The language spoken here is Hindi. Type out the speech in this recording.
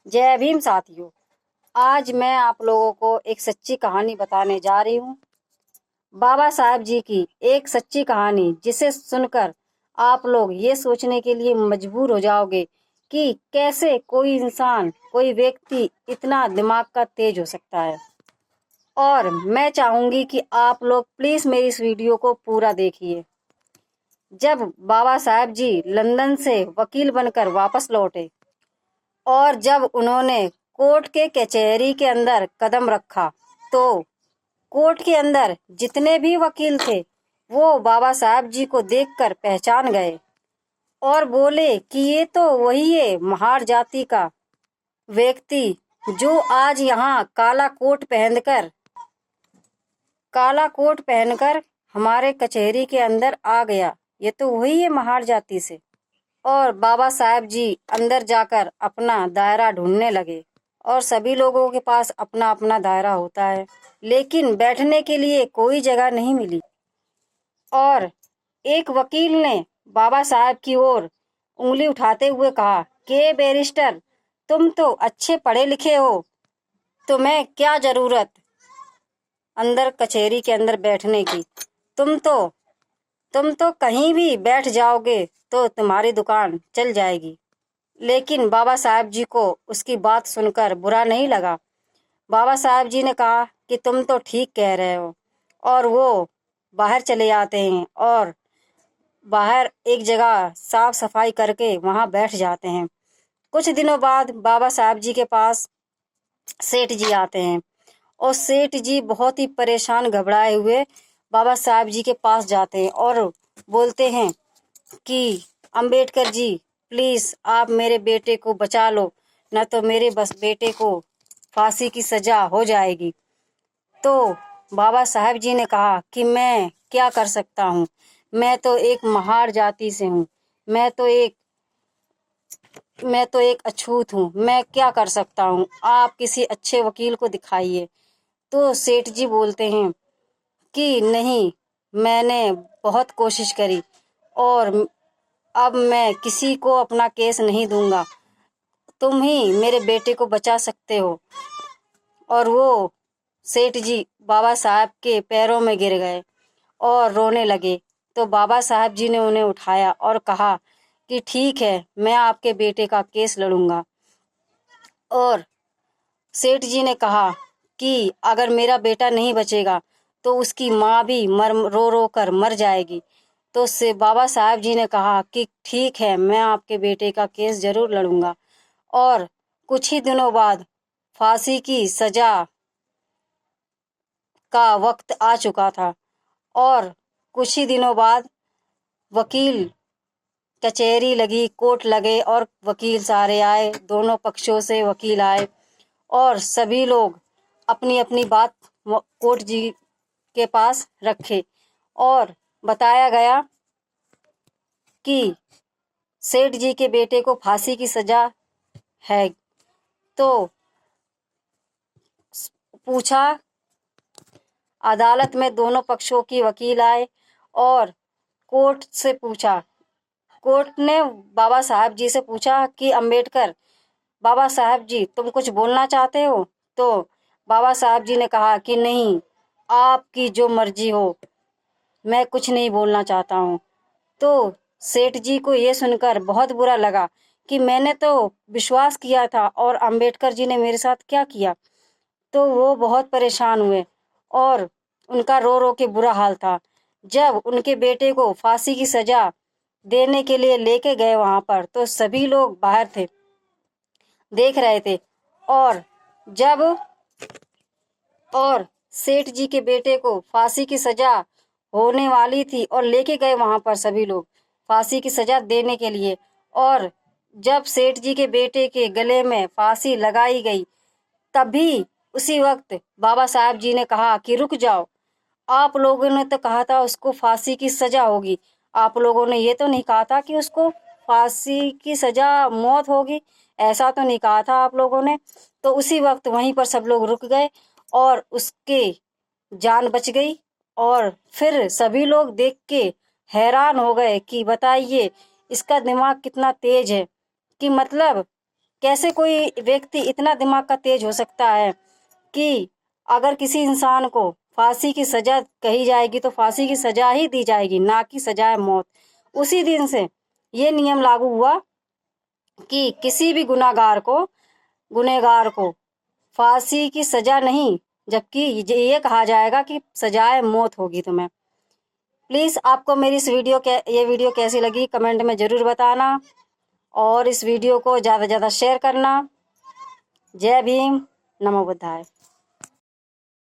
जय भीम साथियों। आज मैं आप लोगों को एक सच्ची कहानी बताने जा रही हूँ। बाबा साहब जी की एक सच्ची कहानी, जिसे सुनकर आप लोग ये सोचने के लिए मजबूर हो जाओगे कि कैसे कोई इंसान, कोई व्यक्ति इतना दिमाग का तेज हो सकता है। और मैं चाहूँगी कि आप लोग प्लीज़ मेरी इस वीडियो को पूरा देखिए। जब बाबा साहब जी लंदन से वकील बनकर वापस लौटे और जब उन्होंने कोर्ट के कचहरी के अंदर कदम रखा, तो कोर्ट के अंदर जितने भी वकील थे वो बाबा साहब जी को देखकर पहचान गए और बोले कि ये तो वही है महार जाति का व्यक्ति जो आज यहाँ काला कोट पहनकर हमारे कचहरी के अंदर आ गया। ये तो वही है महार जाति से। और बाबा साहब जी अंदर जाकर अपना दायरा ढूंढने लगे और सभी लोगों के पास अपना अपना दायरा होता है, लेकिन बैठने के लिए कोई जगह नहीं मिली। और एक वकील ने बाबा साहब की ओर उंगली उठाते हुए कहा कि बैरिस्टर, तुम तो अच्छे पढ़े लिखे हो, तुम्हें क्या जरूरत अंदर कचहरी के अंदर बैठने की। तुम तो कहीं भी बैठ जाओगे तो तुम्हारी दुकान चल जाएगी। लेकिन बाबा साहब जी को उसकी बात सुनकर बुरा नहीं लगा। बाबा साहब जी ने कहा कि तुम तो ठीक कह रहे हो, और वो बाहर चले आते हैं और बाहर एक जगह साफ सफाई करके वहाँ बैठ जाते हैं। कुछ दिनों बाद बाबा साहब जी के पास सेठ जी आते हैं और सेठ जी बहुत ही परेशान घबराए हुए बाबा साहब जी के पास जाते हैं और बोलते हैं कि अंबेडकर जी, प्लीज़ आप मेरे बेटे को बचा लो, न तो मेरे बस बेटे को फांसी की सज़ा हो जाएगी। तो बाबा साहब जी ने कहा कि मैं क्या कर सकता हूँ, मैं तो एक महार जाति से हूँ, मैं तो एक अछूत हूँ, मैं क्या कर सकता हूँ, आप किसी अच्छे वकील को दिखाइए। तो सेठ जी बोलते हैं कि नहीं, मैंने बहुत कोशिश करी और अब मैं किसी को अपना केस नहीं दूंगा, तुम ही मेरे बेटे को बचा सकते हो। और वो सेठ जी बाबा साहब के पैरों में गिर गए और रोने लगे। तो बाबा साहब जी ने उन्हें उठाया और कहा कि ठीक है, मैं आपके बेटे का केस लड़ूंगा। और सेठ जी ने कहा कि अगर मेरा बेटा नहीं बचेगा तो उसकी माँ भी रो रो कर मर जाएगी। तो से बाबा साहब जी ने कहा कि ठीक है, मैं आपके बेटे का केस जरूर लड़ूंगा। और कुछ ही दिनों बाद फांसी की सजा का वक्त आ चुका था और कुछ ही दिनों बाद वकील कचहरी लगी, कोर्ट लगे और वकील सारे आए, दोनों पक्षों से वकील आए और सभी लोग अपनी अपनी बात कोर्ट जी के पास रखे और बताया गया कि सेठ जी के बेटे को फांसी की सजा है। तो पूछा, अदालत में दोनों पक्षों की वकील आए और कोर्ट से पूछा, कोर्ट ने बाबा साहब जी से पूछा कि अंबेडकर बाबा साहब जी, तुम कुछ बोलना चाहते हो? तो बाबा साहब जी ने कहा कि नहीं, आपकी जो मर्जी हो, मैं कुछ नहीं बोलना चाहता हूँ। तो सेठ जी को ये सुनकर बहुत बुरा लगा कि मैंने तो विश्वास किया था और अंबेडकर जी ने मेरे साथ क्या किया। तो वो बहुत परेशान हुए और उनका रो रो के बुरा हाल था। जब उनके बेटे को फांसी की सजा देने के लिए लेके गए वहाँ पर, तो सभी लोग बाहर थे, देख रहे थे। और जब और सेठ जी के बेटे को फांसी की सजा होने वाली थी और लेके गए वहां पर सभी लोग फांसी की सजा देने के लिए, और जब सेठ जी के बेटे के गले में फांसी लगाई गई, तभी उसी वक्त बाबा साहब जी ने कहा कि रुक जाओ, आप लोगों ने तो कहा था उसको फांसी की सजा होगी, आप लोगों ने ये तो नहीं कहा था कि उसको फांसी की सजा मौत होगी, ऐसा तो नहीं कहा था आप लोगों ने। तो उसी वक्त वहीं पर सब लोग रुक गए और उसके जान बच गई। और फिर सभी लोग देख के हैरान हो गए कि बताइए इसका दिमाग कितना तेज है, कि मतलब कैसे कोई व्यक्ति इतना दिमाग का तेज हो सकता है कि अगर किसी इंसान को फांसी की सजा कही जाएगी तो फांसी की सजा ही दी जाएगी, ना कि सजाए मौत। उसी दिन से ये नियम लागू हुआ कि किसी भी गुनहगार को फांसी की सजा नहीं, जबकि ये कहा जाएगा कि सजाए मौत होगी तुम्हें। प्लीज़ आपको मेरी ये वीडियो कैसी लगी कमेंट में ज़रूर बताना, और इस वीडियो को ज़्यादा से ज़्यादा शेयर करना। जय भीम, नमो बुद्धाय।